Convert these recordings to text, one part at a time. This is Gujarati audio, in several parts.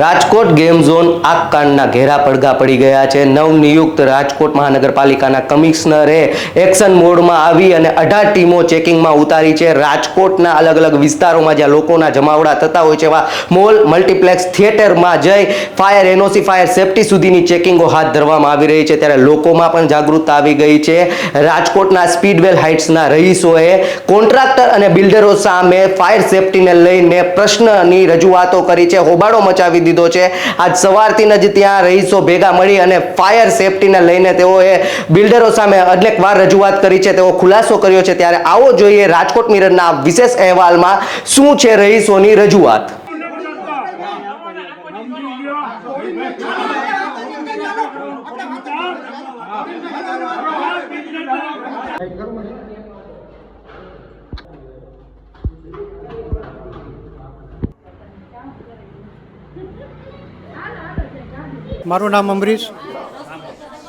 રાજકોટ ગેમ ઝોન આગકાંડના ઘેરા પડઘા પડી ગયા છે। નવનિયુક્ત રાજકોટ મહાનગરપાલિકાના કમિશનરે એક્શન મોડમાં આવી અને 18 ટીમો ચેકિંગમાં ઉતારી છે। રાજકોટના અલગ અલગ વિસ્તારોમાં જ્યાં લોકોના જમાવડા થતા હોય છે એવા મોલ, મલ્ટીપ્લેક્સ, થિયેટરમાં જઈ ફાયર એનઓસી, ફાયર સેફટી સુધીની ચેકિંગો હાથ ધરવામાં આવી રહી છે। ત્યારે લોકોમાં પણ જાગૃતતા આવી ગઈ છે। રાજકોટના સ્પીડવેલ હાઇટ્સના રહીશોએ કોન્ટ્રાક્ટર અને બિલ્ડરો સામે ફાયર સેફટીને લઈને પ્રશ્નની રજૂઆતો કરી છે, હોબાળો મચાવી દીધો છે। આજ સવારથી જ ત્યાં રહીશો ભેગા મળી અને ફાયર સેફટીને લઈને તેઓએ બિલ્ડરો સામે અનેક વાર રજૂઆત કરી છે, તેઓ ખુલાસો કર્યો છે। ત્યારે આવો જોઈએ રાજકોટ મિરરના વિશેષ અહેવાલમાં શું છે રહીશોની રજૂઆત। મારું નામ અમરીશ।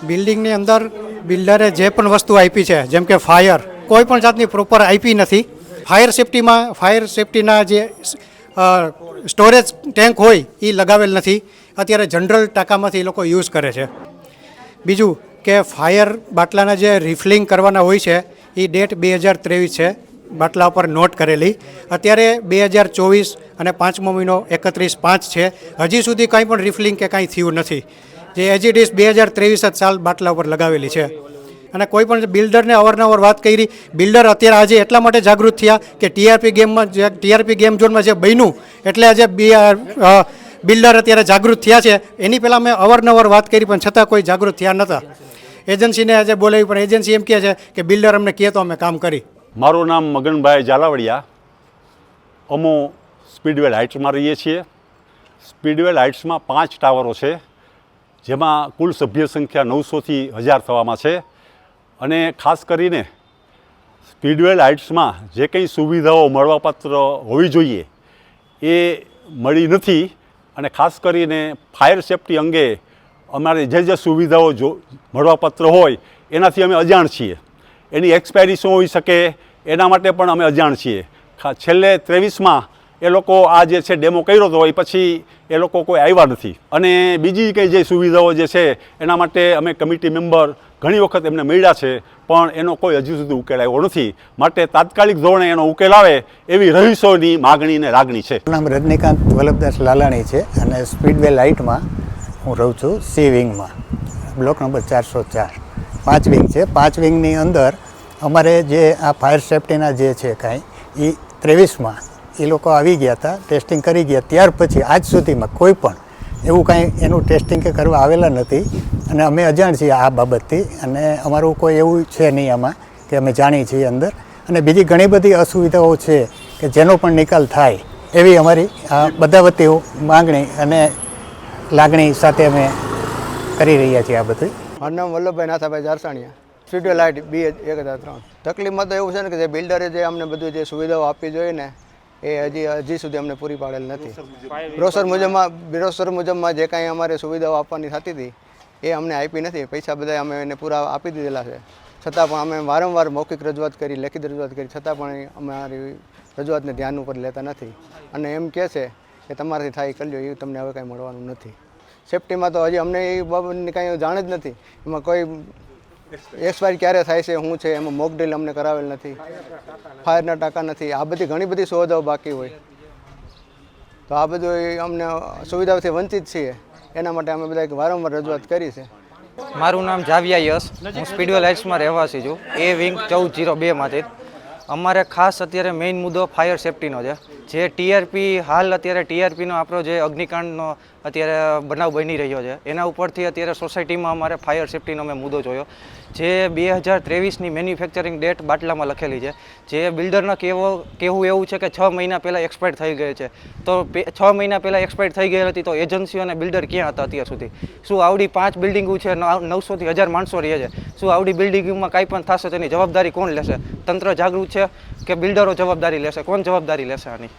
બિલ્ડિંગની અંદર બિલ્ડરે જે પણ વસ્તુ આપી છે, જેમ કે ફાયર, કોઈ પણ જાતની પ્રોપર આપી નથી। ફાયર સેફટીના જે સ્ટોરેજ ટેન્ક હોય એ લગાવેલ નથી। અત્યારે જનરલ ટાંકામાંથી એ લોકો યુઝ કરે છે। બીજું કે ફાયર બાટલાના જે રિફિલિંગ કરવાના હોય છે એ ડેટ 2023 છે બાટલા ઉપર નોટ કરેલી। અત્યારે 2024 અને 5મો મહિનો 31/5 છે, હજી સુધી કંઈ પણ રિફિલિંગ કે કાંઈ થયું નથી। જે એજ ઇટ ઇઝ 2023 જ સાલ બાટલા ઉપર લગાવેલી છે। અને કોઈ પણ બિલ્ડરને અવારનવાર વાત કરી, બિલ્ડર અત્યારે આજે એટલા માટે જાગૃત થયા કે ટીઆરપી ગેમ ઝોનમાં જે બન્યું એટલે આજે બિલ્ડર અત્યારે જાગૃત થયા છે। એની પહેલાં મેં અવારનવાર વાત કરી પણ છતાં કોઈ જાગૃત થયા નહોતા। એજન્સીને આજે બોલાવી પણ એજન્સી એમ કહે છે કે બિલ્ડર અમને કહે તો અમે કામ કરી। મારું નામ મગનભાઈ ઝાલાવડિયા। અમો સ્પીડવેલ હાઇટ્સમાં રહીએ છીએ। સ્પીડવેલ હાઇટ્સમાં 5 ટાવરો છે, જેમાં કુલ સભ્ય સંખ્યા 900થી 1000 થવામાં છે। અને ખાસ કરીને સ્પીડવેલ હાઇટ્સમાં જે કંઈ સુવિધાઓ મળવાપાત્ર હોવી જોઈએ એ મળી નથી। અને ખાસ કરીને ફાયર સેફટી અંગે અમારે જે સુવિધાઓ મળવાપાત્ર હોય એનાથી અમે અજાણ છીએ। એની એક્સપાયરી શું હોઈ શકે એના માટે પણ અમે અજાણ છીએ। છેલ્લે 23માં એ લોકો આ જે છે ડેમો કર્યો હતો, એ પછી એ લોકો કોઈ આવ્યા નથી। અને બીજી કંઈ જે સુવિધાઓ જે છે એના માટે અમે કમિટી મેમ્બર ઘણી વખત એમને મળ્યા છે, પણ એનો કોઈ હજુ સુધી ઉકેલ આવ્યો નથી। માટે તાત્કાલિક ધોરણે એનો ઉકેલ આવે એવી રહીશોની માગણી ને લાગણી છે। નામ રજનીકાંત વલ્લભદાસ લાલાણી છે અને સ્પીડવેલ હાઇટમાં હું રહું છું, સી વિંગમાં, બ્લોક નંબર 404। 5 વિંગ છે। 5 વિંગની અંદર અમારે જે આ ફાયર સેફટીના જે છે કાંઈ એ 23માં એ લોકો આવી ગયા હતા, ટેસ્ટિંગ કરી ગયા। ત્યાર પછી આજ સુધીમાં કોઈ પણ એવું કાંઈ એનું ટેસ્ટિંગ કે કરવા આવેલા નથી અને અમે અજાણ છીએ આ બાબતથી। અને અમારું કોઈ એવું છે નહીં આમાં કે અમે જાણીએ છીએ અંદર। અને બીજી ઘણી બધી અસુવિધાઓ છે કે જેનો પણ નિકાલ થાય એવી અમારી આ બધા વતી માંગણી અને લાગણી સાથે અમે કરી રહ્યા છીએ આ બધું। મારું નામ Vallabhbhai Nathabhai Jarsaniya, Speedwell height B1003। તકલીફમાં તો એવું છે ને કે જે બિલ્ડરે જે અમને બધું જે સુવિધાઓ આપવી જોઈએ ને એ હજી સુધી અમને પૂરી પાડેલ નથી। બ્રોશર મુજબમાં જે કાંઈ અમારે સુવિધાઓ આપવાની થતી હતી એ અમને આપી નથી। પૈસા બધા અમે એને પૂરા આપી દીધેલા છે, છતાં પણ અમે વારંવાર મૌખિક રજૂઆત કરી, લેખિત રજૂઆત કરી, છતાં પણ અમારી રજૂઆતને ધ્યાન ઉપર લેતા નથી અને એમ કહે છે કે તમારાથી થાય કરી લો, એ તમને હવે કાંઈ મળવાનું નથી। સેફટીમાં તો હજી અમને એ બાબતની કાંઈ જાણ જ નથી। એમાં કોઈ એક્સપાયરી ક્યારે થાય છે શું છે એમાં મોક ડ્રીલ અમને કરાવેલ નથી, ફાયરના ટાંકા નથી, આ બધી ઘણી બધી સુવિધાઓ બાકી હોય તો આ બધું અમને સુવિધાઓથી વંચિત છીએ। એના માટે અમે બધા વારંવાર રજૂઆત કરી છે। મારું નામ જાવિયા યશ, હું સ્પીડવેલ હાઇટ્સમાં રહેવાસી છું, એ વિંગ 1402માંથી। અમારે ખાસ અત્યારે મેઇન મુદ્દો ફાયર સેફટીનો છે। જે ટીઆરપી હાલ અત્યારે ટીઆરપીનો આપણો જે અગ્નિકાંડનો અત્યારે બનાવ બની રહ્યો છે એના ઉપરથી અત્યારે સોસાયટીમાં અમારે ફાયર સેફટીનો મેં મુદ્દો જોયો। જે 2023ની મેન્યુફેક્ચરિંગ ડેટ બાટલામાં લખેલી છે, જે બિલ્ડરના કહેવું એવું છે કે 6 મહિના પહેલાં એક્સપાયર થઈ ગઈ છે। તો 6 મહિના પહેલાં એક્સપાયર થઈ ગઈ હતી તો એજન્સીઓ અને બિલ્ડર ક્યાં હતા અત્યાર સુધી? શું આવડી 5 બિલ્ડિંગો છે, 900થી 1000 માણસો રહે છે, શું આવડી બિલ્ડિંગમાં કાંઈ પણ થશે તેની જવાબદારી કોણ લેશે? તંત્ર જાગૃત છે કે બિલ્ડરો જવાબદારી લેશે? કોણ જવાબદારી લેશે આની?